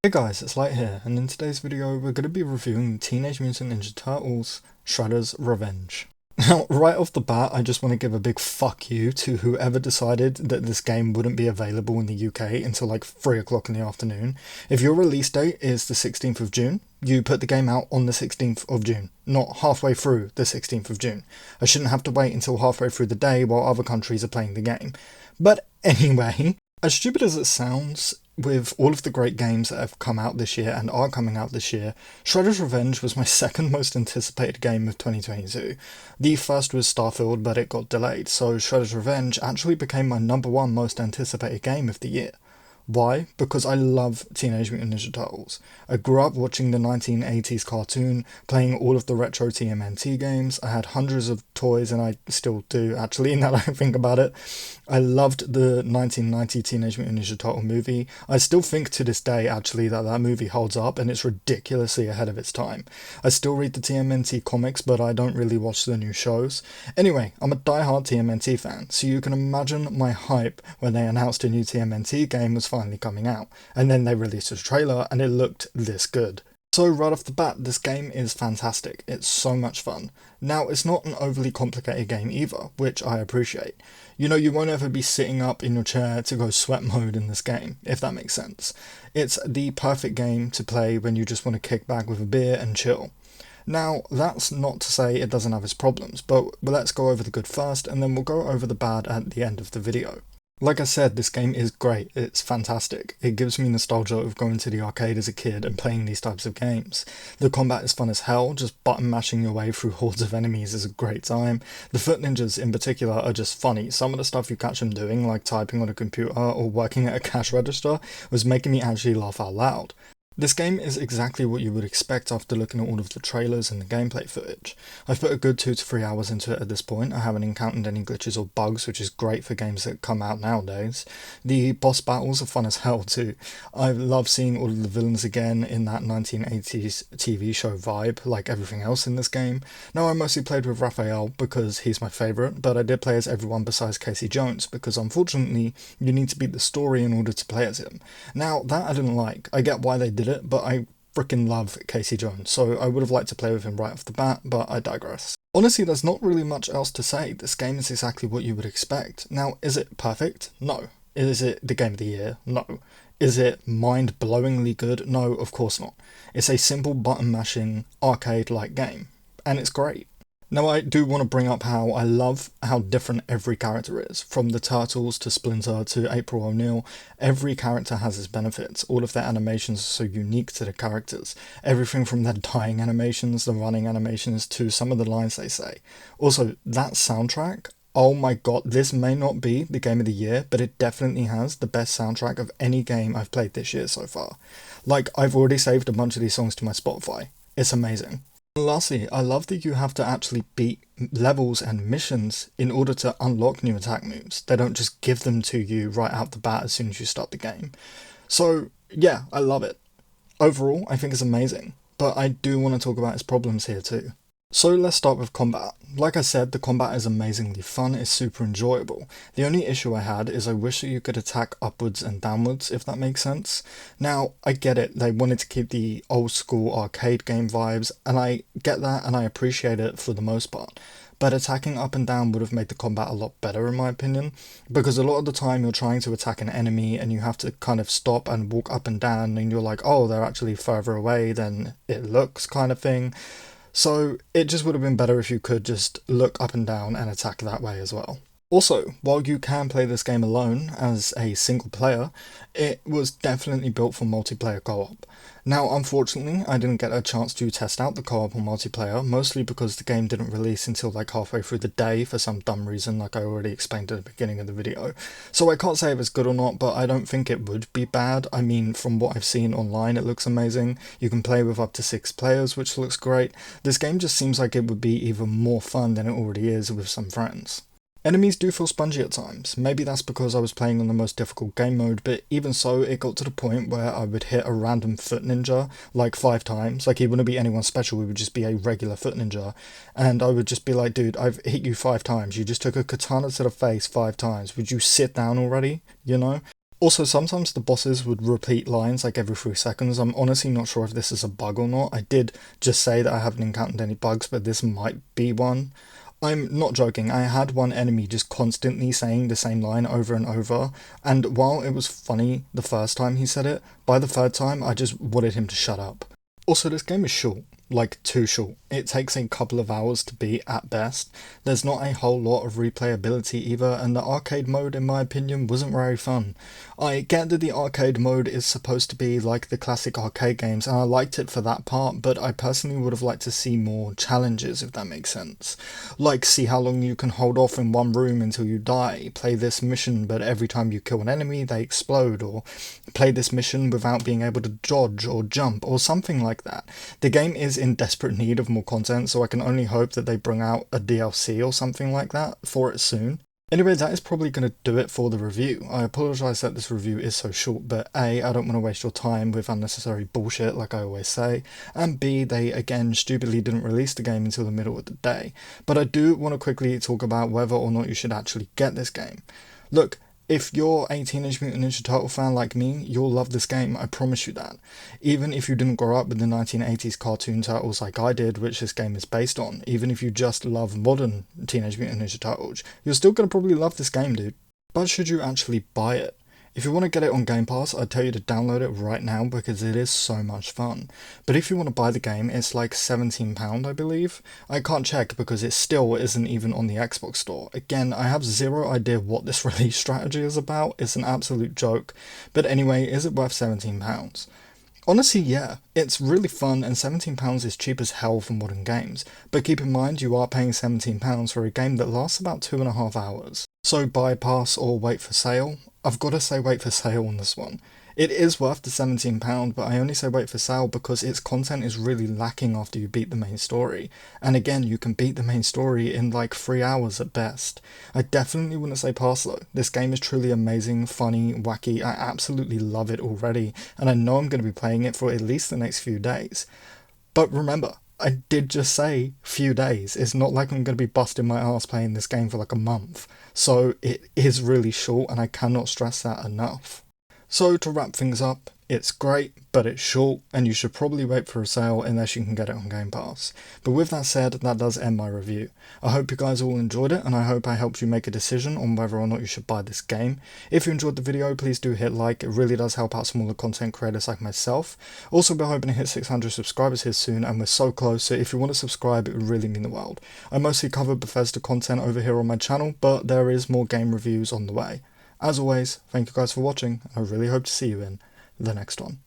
Hey guys, it's Light here, and in today's video we're going to be reviewing Teenage Mutant Ninja Turtles Shredder's Revenge. Now, right off the bat, I just want to give a big fuck you to whoever decided that this game wouldn't be available in the UK until like 3 o'clock in the afternoon. If your release date is the 16th of June, you put the game out on the 16th of June, not halfway through the 16th of June. I shouldn't have to wait until halfway through the day while other countries are playing the game. But anyway, as stupid as it sounds, with all of the great games that have come out this year and are coming out this year, Shredder's Revenge was my second most anticipated game of 2022. The first was Starfield, but it got delayed, so Shredder's Revenge actually became my number one most anticipated game of the year. Why? Because I love Teenage Mutant Ninja Turtles. I grew up watching the 1980s cartoon, playing all of the retro TMNT games. I had hundreds of toys, and I still do, actually, now that I think about it. I loved the 1990 Teenage Mutant Ninja Turtle movie. I still think to this day, actually, that movie holds up, and it's ridiculously ahead of its time. I still read the TMNT comics, but I don't really watch the new shows. Anyway, I'm a diehard TMNT fan, so you can imagine my hype when they announced a new TMNT game was finally coming out, and then they released a trailer and it looked this good. So right off the bat, this game is fantastic. It's so much fun. Now, it's not an overly complicated game either, which I appreciate. You know, you won't ever be sitting up in your chair to go sweat mode in this game, if that makes sense. It's the perfect game to play when you just want to kick back with a beer and chill. Now, that's not to say it doesn't have its problems, but let's go over the good first, and then we'll go over the bad at the end of the video. Like I said, this game is great, it's fantastic. It gives me nostalgia of going to the arcade as a kid and playing these types of games. The combat is fun as hell, just button mashing your way through hordes of enemies is a great time. The foot ninjas in particular are just funny. Some of the stuff you catch them doing, like typing on a computer or working at a cash register, was making me actually laugh out loud. This game is exactly what you would expect after looking at all of the trailers and the gameplay footage. I've put a good 2 to 3 hours into it at this point. I haven't encountered any glitches or bugs, which is great for games that come out nowadays. The boss battles are fun as hell too. I love seeing all of the villains again in that 1980s TV show vibe, like everything else in this game. Now, I mostly played with Raphael because he's my favourite, but I did play as everyone besides Casey Jones because unfortunately you need to beat the story in order to play as him. Now, that I didn't like. I get why they did it, but I freaking love Casey Jones, so I would have liked to play with him right off the bat, but I digress. Honestly, there's not really much else to say. This game is exactly what you would expect. Now, is it perfect? No. Is it the game of the year? No. Is it mind-blowingly good? No, of course not. It's a simple button-mashing, arcade-like game, and it's great. Now, I do want to bring up how I love how different every character is. From the Turtles to Splinter to April O'Neil, every character has its benefits. All of their animations are so unique to the characters. Everything from their dying animations, the running animations, to some of the lines they say. Also, that soundtrack, oh my god, this may not be the game of the year, but it definitely has the best soundtrack of any game I've played this year so far. Like, I've already saved a bunch of these songs to my Spotify. It's amazing. Lastly, I love that you have to actually beat levels and missions in order to unlock new attack moves. They don't just give them to you right out the bat as soon as you start the game. So, yeah, I love it. Overall, I think it's amazing, but I do want to talk about its problems here too. So let's start with combat. Like I said, the combat is amazingly fun, it's super enjoyable. The only issue I had is I wish that you could attack upwards and downwards, if that makes sense. Now, I get it, they wanted to keep the old school arcade game vibes, and I get that and I appreciate it for the most part. But attacking up and down would have made the combat a lot better in my opinion, because a lot of the time you're trying to attack an enemy and you have to kind of stop and walk up and down and you're like, oh, they're actually further away than it looks kind of thing. So it just would have been better if you could just look up and down and attack that way as well. Also, while you can play this game alone as a single player, it was definitely built for multiplayer co-op. Now, unfortunately, I didn't get a chance to test out the co-op or multiplayer, mostly because the game didn't release until like halfway through the day for some dumb reason, like I already explained at the beginning of the video. So I can't say if it's good or not, but I don't think it would be bad. I mean, from what I've seen online, it looks amazing. You can play with up to 6 players, which looks great. This game just seems like it would be even more fun than it already is with some friends. Enemies do feel spongy at times. Maybe that's because I was playing on the most difficult game mode, but even so, it got to the point where I would hit a random foot ninja like 5 times. Like, he wouldn't be anyone special, he would just be a regular foot ninja. And I would just be like, dude, I've hit you 5 times. You just took a katana to the face 5 times. Would you sit down already? You know? Also, sometimes the bosses would repeat lines like every 3 seconds. I'm honestly not sure if this is a bug or not. I did just say that I haven't encountered any bugs, but this might be one. I'm not joking, I had one enemy just constantly saying the same line over and over, and while it was funny the first time he said it, by the third time I just wanted him to shut up. Also, this game is short. Like, too short. It takes a couple of hours to beat at best. There's not a whole lot of replayability either, and the arcade mode, in my opinion, wasn't very fun. I get that the arcade mode is supposed to be like the classic arcade games, and I liked it for that part, but I personally would have liked to see more challenges, if that makes sense. Like, see how long you can hold off in one room until you die, play this mission but every time you kill an enemy they explode, or play this mission without being able to dodge or jump, or something like that. The game is in desperate need of more content, so I can only hope that they bring out a DLC or something like that for it soon. Anyway, that is probably going to do it for the review. I apologise that this review is so short, but A, I don't want to waste your time with unnecessary bullshit like I always say, and B, they again stupidly didn't release the game until the middle of the day. But I do want to quickly talk about whether or not you should actually get this game. Look, if you're a Teenage Mutant Ninja Turtle fan like me, you'll love this game, I promise you that. Even if you didn't grow up with the 1980s cartoon turtles like I did, which this game is based on, even if you just love modern Teenage Mutant Ninja Turtles, you're still gonna probably love this game, dude. But should you actually buy it? If you want to get it on Game Pass, I'd tell you to download it right now because it is so much fun. But if you want to buy the game, it's like £17, I believe. I can't check because it still isn't even on the Xbox store. Again, I have zero idea what this release strategy is about. It's an absolute joke. But anyway, is it worth £17? Honestly, yeah, it's really fun and £17 is cheap as hell for modern games, but keep in mind you are paying £17 for a game that lasts about 2.5 hours. So bypass or wait for sale? I've got to say wait for sale on this one. It is worth the £17, but I only say wait for sale because its content is really lacking after you beat the main story. And again, you can beat the main story in like 3 hours at best. I definitely wouldn't say pass though. This game is truly amazing, funny, wacky. I absolutely love it already, and I know I'm going to be playing it for at least the next few days. But remember, I did just say few days. It's not like I'm going to be busting my ass playing this game for like a month. So it is really short, and I cannot stress that enough. So to wrap things up, it's great, but it's short, and you should probably wait for a sale unless you can get it on Game Pass. But with that said, that does end my review. I hope you guys all enjoyed it, and I hope I helped you make a decision on whether or not you should buy this game. If you enjoyed the video, please do hit like, it really does help out smaller content creators like myself. Also, we're hoping to hit 600 subscribers here soon, and we're so close, so if you want to subscribe, it would really mean the world. I mostly cover Bethesda content over here on my channel, but there is more game reviews on the way. As always, thank you guys for watching, and I really hope to see you in the next one.